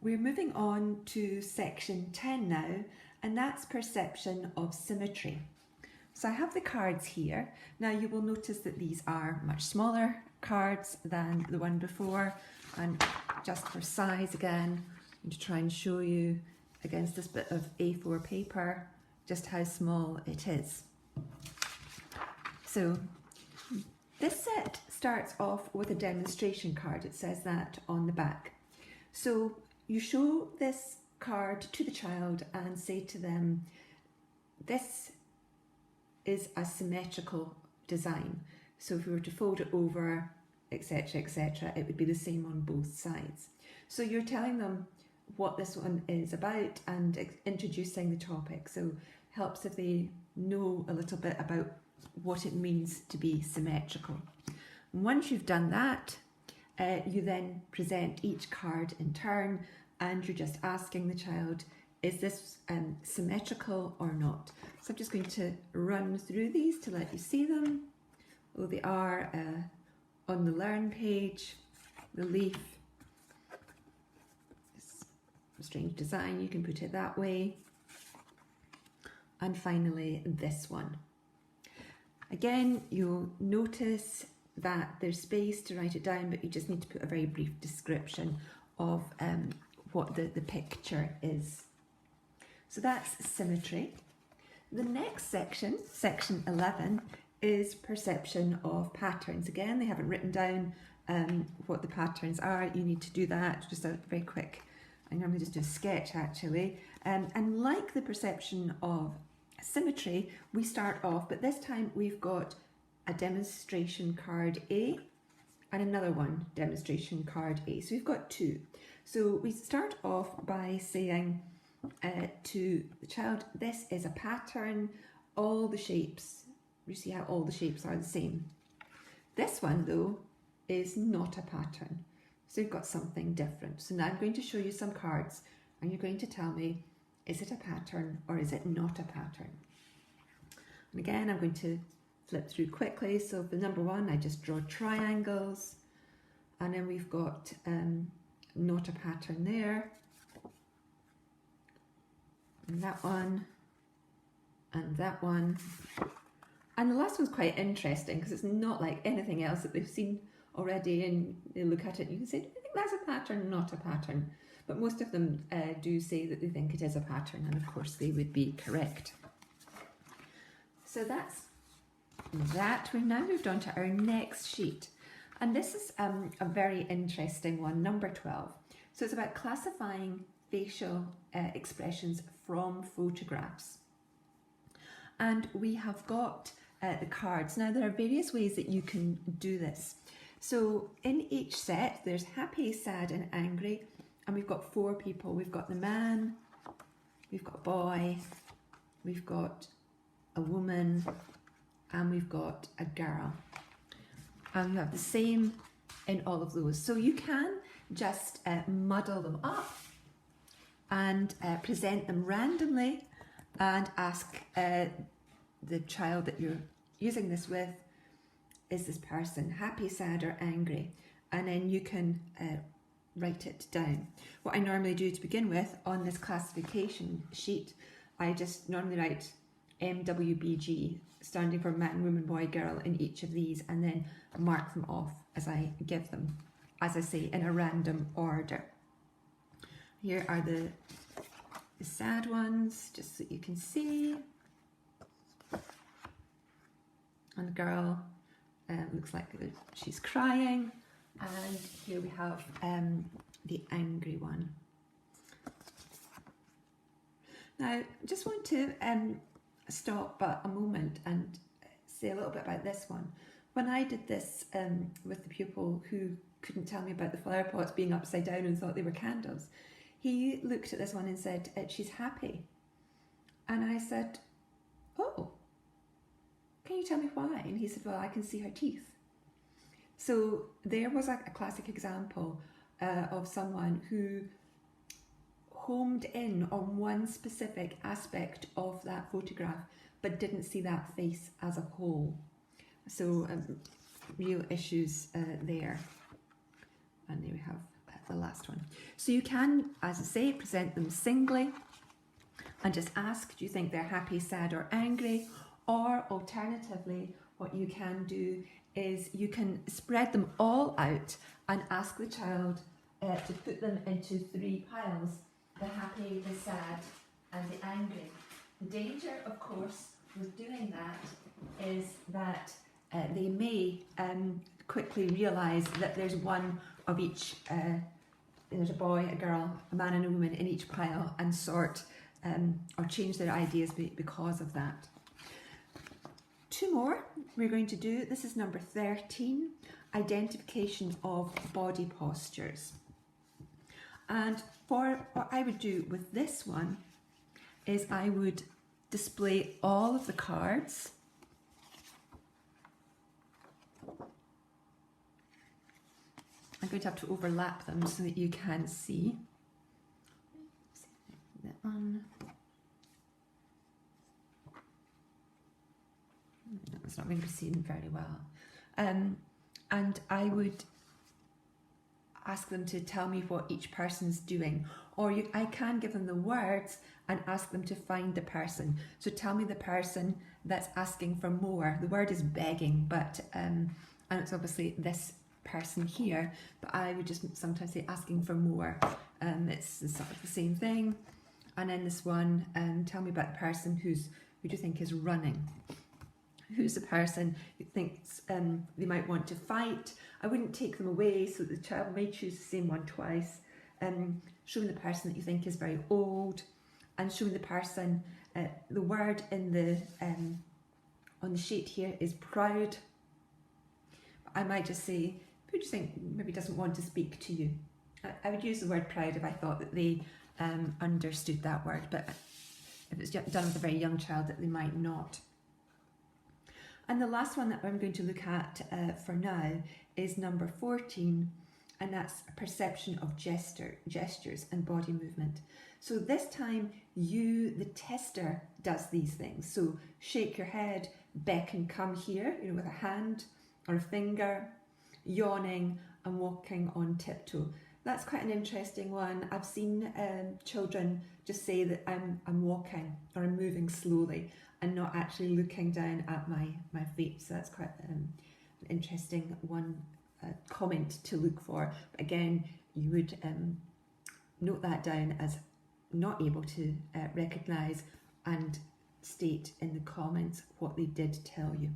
We're moving on to section 10 now, and that's perception of symmetry. So I have the cards here. Now you will notice that these are much smaller cards than the one before, and just for size again, I'm going to try and show you against this bit of A4 paper just how small it is. So this set starts off with a demonstration card. It says that on the back. So you show this card to the child and say to them, this is a symmetrical design. So if we were to fold it over, etc., etc., it would be the same on both sides. So you're telling them what this one is about and introducing the topic. So helps if they know a little bit about what it means to be symmetrical. And once you've done that, you then present each card in turn, and you're just asking the child, is this symmetrical or not? So I'm just going to run through these to let you see them. Well, they are on the Learn page, the leaf, it's a strange design, you can put it that way. And finally, this one. Again, you'll notice that there's space to write it down, but you just need to put a very brief description of what the picture is. So that's symmetry. The next section, section 11, is perception of patterns. Again, they haven't written down what the patterns are. You need to do that, just a very quick, I normally just do a sketch actually. And like the perception of symmetry, we start off, but this time we've got a demonstration card A and another one, demonstration card A. So we've got two. So we start off by saying to the child, this is a pattern, all the shapes, you see how all the shapes are the same. This one though is not a pattern, so you've got something different. So now I'm going to show you some cards and you're going to tell me, is it a pattern or is it not a pattern? And again, I'm going to flip through quickly. So for number one, I just draw triangles, and then we've got not a pattern there, and that one, and that one. And the last one's quite interesting because it's not like anything else that they've seen already, and they look at it and you can say, do you think that's a pattern? Not a pattern. But most of them do say that they think it is a pattern, and of course they would be correct. So that's that. We've now moved on to our next sheet, and this is a very interesting one, number 12. So it's about classifying facial expressions from photographs. And we have got the cards. Now there are various ways that you can do this. So in each set there's happy, sad and angry, and we've got four people. We've got the man, we've got a boy, we've got a woman, and we've got a girl. And we have the same in all of those. So you can just muddle them up and present them randomly and ask the child that you're using this with, is this person happy, sad or angry? And then you can write it down. What I normally do to begin with on this classification sheet, I just normally write MWBG, standing for man, woman, boy, girl, in each of these, and then mark them off as I give them, as I say, in a random order. Here are the sad ones, just so you can see. And the girl looks like she's crying. And here we have the angry one. Now, I just want to stop a moment and say a little bit about this one. When I did this with the pupil who couldn't tell me about the flower pots being upside down and thought they were candles, he looked at this one and said, she's happy. And I said, oh, can you tell me why? And he said, well, I can see her teeth. So there was a classic example of someone who homed in on one specific aspect of that photograph but didn't see that face as a whole. So real issues there. And there we have the last one. So you can, as I say, present them singly and just ask, do you think they're happy, sad or angry? Or alternatively, what you can do is you can spread them all out and ask the child to put them into 3 piles, the happy, the sad and the angry. The danger, of course, with doing that is that they may quickly realise that there's one of each, there's a boy, a girl, a man and a woman in each pile, and sort or change their ideas because of that. 2 more we're going to do. This is number 13, identification of body postures. And for what I would do with this one is I would display all of the cards. I'm going to have to overlap them so that you can see. That one. It's not going to be seen very well. And I would ask them to tell me what each person's doing, or I can give them the words and ask them to find the person. So tell me the person that's asking for more. The word is begging, but and it's obviously this person here, but I would just sometimes say asking for more. It's sort of the same thing. And then this one, tell me about the person who do you think is running? Who's the person who thinks they might want to fight? I wouldn't take them away, so the child may choose the same one twice. Showing the person that you think is very old, and showing the person, the word in the on the sheet here is proud. I might just say, who do you think maybe doesn't want to speak to you? I would use the word proud if I thought that they understood that word, but if it's done with a very young child, that they might not. And the last one that I'm going to look at for now is number 14, and that's a perception of gestures and body movement. So this time the tester, does these things. So shake your head, beckon, come here, with a hand or a finger, yawning and walking on tiptoe. That's quite an interesting one. I've seen children just say that I'm walking or I'm moving slowly and not actually looking down at my feet. So that's quite an interesting one comment to look for. But again, you would note that down as not able to recognise and state in the comments what they did tell you.